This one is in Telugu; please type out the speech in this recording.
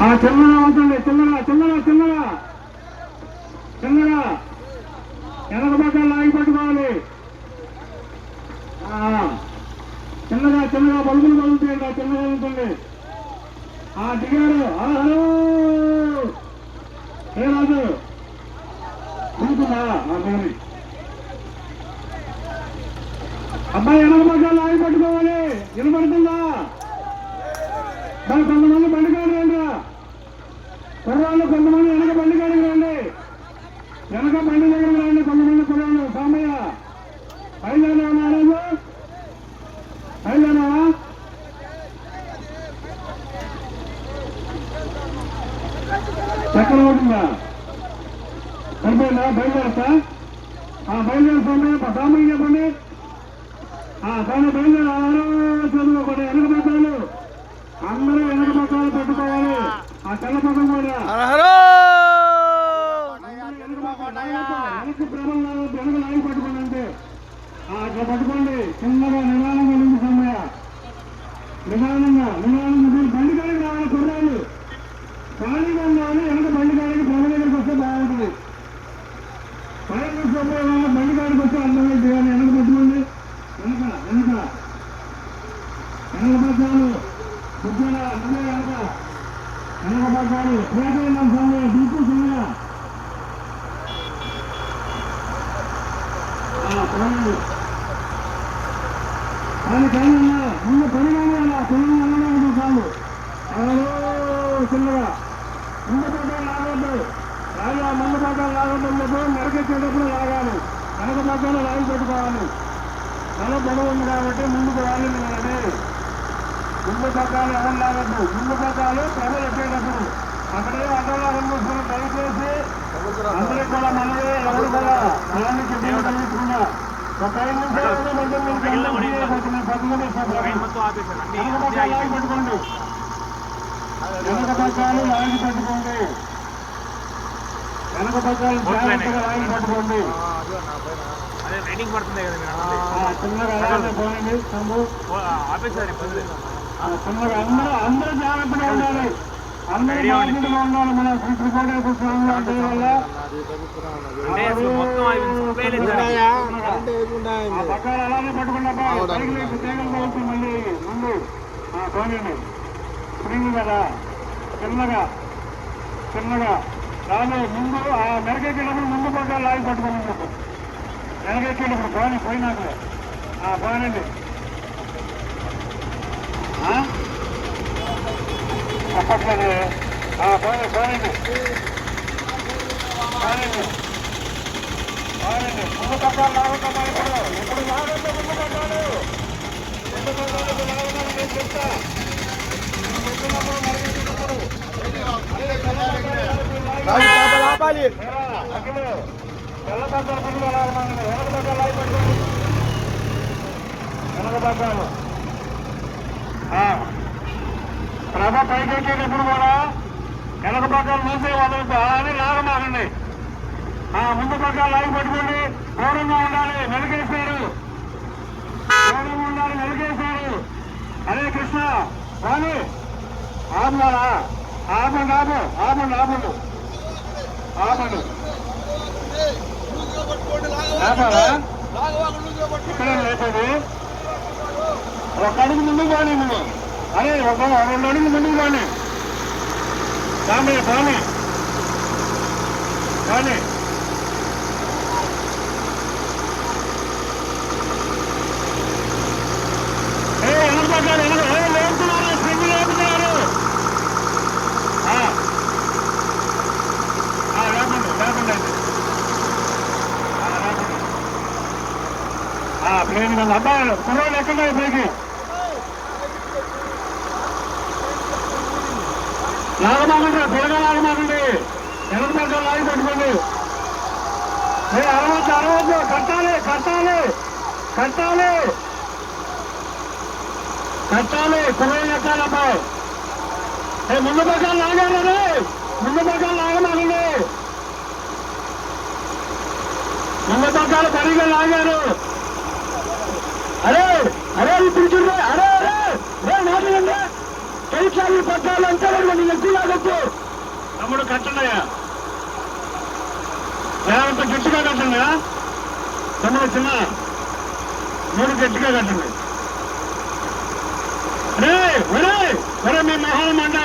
చిన్నగా అవుతుంది, చిన్నగా చిన్నగా చిన్నగా చిన్నగా వెనక పక్కన లాగి పట్టుకోవాలి. చిన్నగా చిన్నగా బల్బులు పలుకుతాయి, చిన్నగా ఉంటుంది. దిగారు. హలో ఏ రాజు ఉంటుందా అబ్బాయి వెనక పక్కన లాగి పట్టుకోవాలి. వినపడుతుందా? కొంతమంది బండికాడికి రండి, కుర్రాళ్ళు కొంతమంది వెనక బండికాడికి రండి, వెనక బండి దగ్గరికి రండి. కొంతమంది కుర్రాళ్ళు సామయ్య బయలుదేరా రోజు బయలుదేరావా? చక్కర అవుతుందా? సరిపోయిందా? బయలుదేరతా బయలుదేరి సామయ్య చెప్పండి. దాన్ని బయలుదేరారు చదువుకోండి. వెనక పక్కలు అందరూ వెనక పక్కలు పెట్టుకోవాలి. తెల్ల పక్కన కూడా వెనక్కి ప్రభలు వెనక లాగి పట్టుకోండి. అంటే అట్లా పట్టుకోండి. చిన్నగా నిదానంగా ఉంది సమయ, నిదానంగా నిదానంగా బండి కాడికి రావాలి. కుర్రాలు ఖాళీగా ఉండాలి. వెనక బండి కాడికి ప్రభ దగ్గరికి వస్తే బాగుంటుంది. పైన చూసుకోవాలి. బండి కాడికి వస్తే అందరూ చేయాలి. వెనక పట్టుకోండి. వెనక వెనక వెనక పట్టాలు బుద్ధగా అన్నీ వెనక పట్టాలి. ప్రేమ సమయ దీపు సమయ కానీ ముందు పనిగానే అలా పిల్లలు వెళ్ళడం కాదు. చిన్నగా ముందు పట్టాలు లాగొద్దు. రాజా ముందు పట్టాలు లాగొద్దు. మెరకెచ్చేటప్పుడు లాగాలి. వెనక పట్టాలు లాగి పెట్టుకోవాలి. తల పొడవు ఉంది కాబట్టి ముందుకు రాలేదు కదండి. ముందు పట్టాలు ఎవరు లాగద్దు. ముందు పట్టాలు ప్రజలు ఎక్కేటప్పుడు అక్కడే అడ్డలాగా చూసుకుని దయచేసి అందరికి కూడా మనమే ఎవరు కూడా అలాంటి చెడ్డలు కలిగించకుండా ఒక 5 నిమిషాలు లాగి పెట్టుకోండి. వెనక పట్టాలు లాగి పెట్టుకోండి. వెనక పట్టాలు జాగ్రత్తగా లాగి పెట్టుకోండి. చిన్నగా పోనండి. చిన్నగా అందరూ జాగ్రత్తగా ఉండాలి. అందరూ జాగ్రత్తగా ఉండాలి. మన శ్రీకృష్ణ స్వామి వల్ల పక్కన అలానే పట్టుకున్నా తీగలు తగ్గుతుంది. మళ్ళీ ముందు పోనండి. స్ప్రింగ్ కదా చిన్నగా చిన్నగా రాదు. ముందు మెరకెక్కేటప్పుడు ముందు పక్కన లాగి పట్టుకోమని చెప్పు. వెనకెక్కేటప్పుడు పోయినాక పోనండి. చెప్పట్లేదు. పోనండి పోనండి పోనండి. ముందు పక్కన లాగుతామా? ఇప్పుడు లాగండి. ముందు పట్టాలు ముందు పట్టాలు లాగుతాను నేను చెప్తా. తెల్ల పట్టాలు పురుగులు లాగమండి. వెనక పట్టాలు లాగి పెట్టుకోండి. వెనక పట్టాలు ప్రభ పైకెక్కేటప్పుడు కూడా వెనక పట్టాలు మూసే వదలదు. అలానే లాగమాకండి. ముందు పట్టాలు లాగి పెట్టుకోండి. దూరంగా ఉండాలి. వెనకేశారు. దూరంగా ఉండాలి. వెనకేశారు. హరే కృష్ణ కానీ ఆపున్నారా? ఆపండి ఆపండి ఆపండి ఆపండి ఆపాలా? ఇక్కడ లేపది. ఒక అడుగు ముందుకు కానీ నువ్వు అరే ఒక 2 అడుగులు ముందుకు కానీ కానీ కానీ కానీ వెనక పట్టాలి. లేపుతున్నారు. స్ప్రింగ్ లేపుతున్నారు. లేపండి లేపండి అయితే ప్లేన్ కదా. అబ్బాయి కుర్రోళ్ళు ఎక్కడ పైకి లాగమాకండి. త్వరగా లాగమాకండి. వెనక పట్టాలు లాగి పెట్టుకోండి. అరవద్దు కట్టాలి కట్టాలి కట్టాలి కట్టాలి. కుర్రోళ్ళు ఎక్కాలి. అబ్బాయి ముందు పట్టాలు లాగారు. ముందు పట్టాలు లాగమాకండి. ముందు పట్టాలు పడిగా లాగారు. అరే అరే ఇప్పుడు చూడండి. అరే అరే మాట్లాడండి. పరీక్షలు పట్టాలు అంతా నీ ఎక్కువ లాగొద్దు. తమ్ముడు కట్టండియా, లేకపోతే గట్టిగా కట్టండి. తమ్ముడు చిన్న మూడు గట్టిగా కట్టండి. ఒరే ఒరే ఒరే మీ మొహం మండ